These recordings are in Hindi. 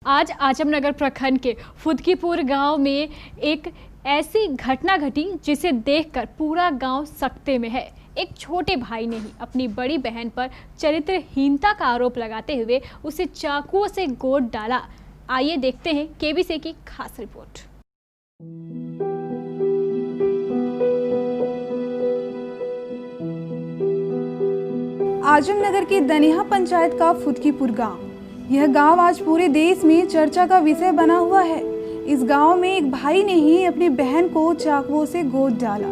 आज आजमनगर प्रखंड के फुदकीपुर गांव में एक ऐसी घटना घटी जिसे देखकर पूरा गांव सकते में है। एक छोटे भाई ने ही अपनी बड़ी बहन पर चरित्रहीनता का आरोप लगाते हुए उसे चाकुओं से गोद डाला। आइए देखते हैं केबीसी की खास रिपोर्ट। आजमनगर के दनिहा पंचायत का फुदकीपुर गांव। यह गांव आज पूरे देश में चर्चा का विषय बना हुआ है। इस गांव में एक भाई ने ही अपनी बहन को चाकुओं से गोद डाला,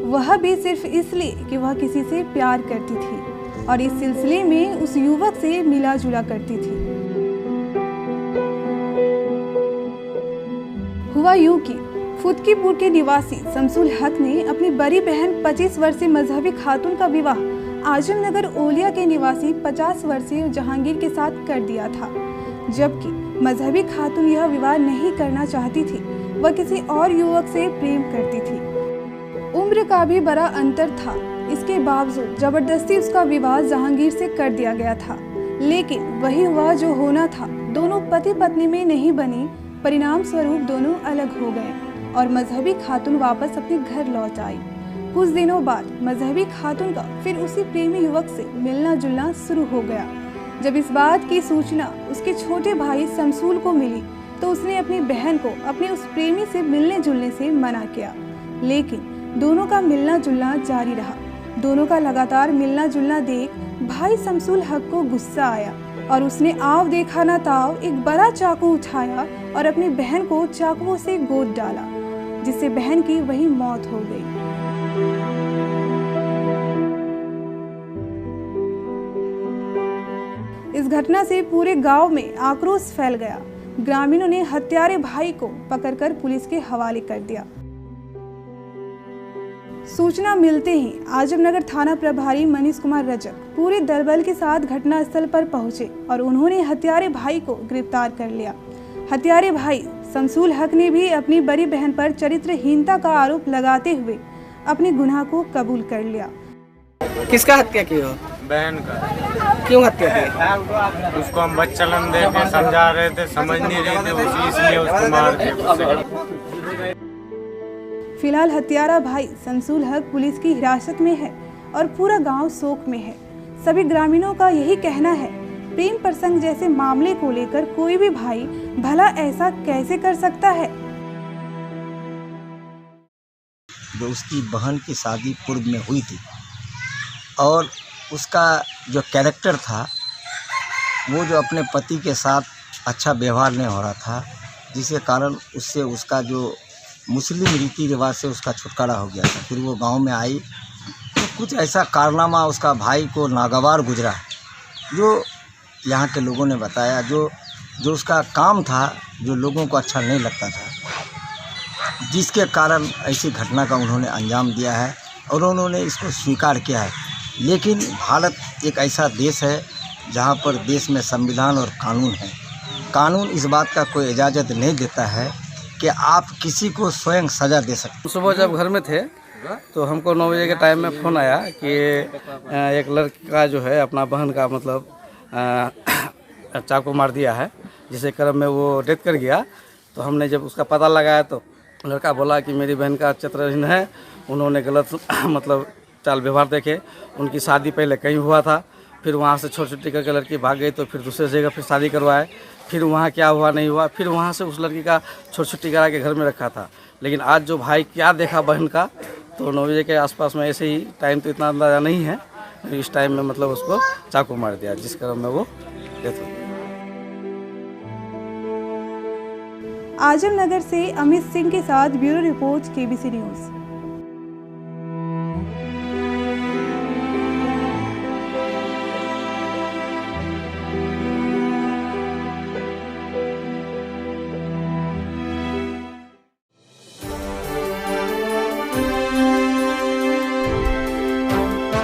वह भी सिर्फ इसलिए कि वह किसी से प्यार करती थी और इस सिलसिले में उस युवक से मिला जुला करती थी। हुआ यूं कि फुदकीपुर के निवासी शमसुल हक ने अपनी बड़ी बहन 25 वर्षीय मजहबी खातून का विवाह आजमनगर ओलिया के निवासी 50 वर्षीय जहांगीर के साथ कर दिया था, जबकि मजहबी खातून यह विवाह नहीं करना चाहती थी। वह किसी और युवक से प्रेम करती थी। उम्र का भी बड़ा अंतर था, इसके बावजूद जबरदस्ती उसका विवाह जहांगीर से कर दिया गया था। लेकिन वही हुआ जो होना था। दोनों पति पत्नी में नहीं बनी, परिणाम स्वरूप दोनों अलग हो गए और मजहबी खातून वापस अपने घर लौट आई। कुछ दिनों बाद मजहबी खातून का फिर उसी प्रेमी युवक से मिलना जुलना शुरू हो गया। जब इस बात की सूचना उसके छोटे भाई शमसुल को मिली तो उसने अपनी बहन को अपने उस प्रेमी से मिलने जुलने से मना किया, लेकिन दोनों का मिलना जुलना जारी रहा। दोनों का लगातार मिलना जुलना देख भाई शमसुल हक को गुस्सा आया और उसने आव देखा ना ताव एक बड़ा चाकू उठाया और अपनी बहन को चाकुओं से गोद डाला, जिससे बहन की वही मौत हो गई। इस घटना से पूरे गांव में आक्रोश फैल गया। ग्रामीणों ने हत्यारे भाई को पकड़कर पुलिस के हवाले कर दिया। सूचना मिलते ही आजमनगर थाना प्रभारी मनीष कुमार रजक पूरे दलबल के साथ घटनास्थल पर पहुंचे और उन्होंने हत्यारे भाई को गिरफ्तार कर लिया। हत्यारे भाई शमसुल हक ने भी अपनी बड़ी बहन पर चरित्रहीनता का आरोप लगाते हुए अपने गुनाह को कबूल कर लिया। किसका हत्या की हो? बहन का। क्यों हत्या की? उसको हम बच्चलन दे के समझा रहे थे, समझ नहीं रहे थे, उसी इसलिए उसको मार के। फिलहाल हत्यारा भाई शमसुल हक पुलिस की हिरासत में है और पूरा गांव शोक में है। सभी ग्रामीणों का यही कहना है, प्रेम प्रसंग जैसे मामले को लेकर कोई भी भाई भला ऐसा कैसे कर सकता है। जो उसकी बहन की शादी पूर्व में हुई थी और उसका जो कैरेक्टर था वो जो अपने पति के साथ अच्छा व्यवहार नहीं हो रहा था, जिसके कारण उससे उसका जो मुस्लिम रीति रिवाज से उसका छुटकारा हो गया था। फिर वो गांव में आई तो कुछ ऐसा कारनामा उसका भाई को नागवार गुजरा, जो यहाँ के लोगों ने बताया, जो उसका काम था जो लोगों को अच्छा नहीं लगता था, जिसके कारण ऐसी घटना का उन्होंने अंजाम दिया है और उन्होंने इसको स्वीकार किया है। लेकिन भारत एक ऐसा देश है जहाँ पर देश में संविधान और कानून है। कानून इस बात का कोई इजाज़त नहीं देता है कि आप किसी को स्वयं सज़ा दे सकते। सुबह जब घर में थे तो हमको 9 बजे के टाइम में फ़ोन आया कि एक लड़का जो है अपना बहन का चाकू मार दिया है, जिसके क्रम में वो डेथ कर गया। तो हमने जब उसका पता लगाया तो लड़का बोला कि मेरी बहन का चरित्रहीन है, उन्होंने गलत चाल व्यवहार देखे। उनकी शादी पहले कहीं हुआ था, फिर वहाँ से छोटी छोटी करके लड़की भाग गई तो फिर दूसरे जगह फिर शादी करवाए। फिर वहाँ क्या हुआ नहीं हुआ, फिर वहाँ से उस लड़की का छोटी करा के घर में रखा था। लेकिन आज जो भाई क्या देखा बहन का, तो 9 बजे के आसपास में ऐसे ही, टाइम तो इतना अंदाज़ा नहीं है, इस टाइम में उसको चाकू मार दिया, जिस क्रम में वो डेथ हो गई। आजमनगर से अमित सिंह के साथ ब्यूरो रिपोर्ट केबीसी न्यूज़।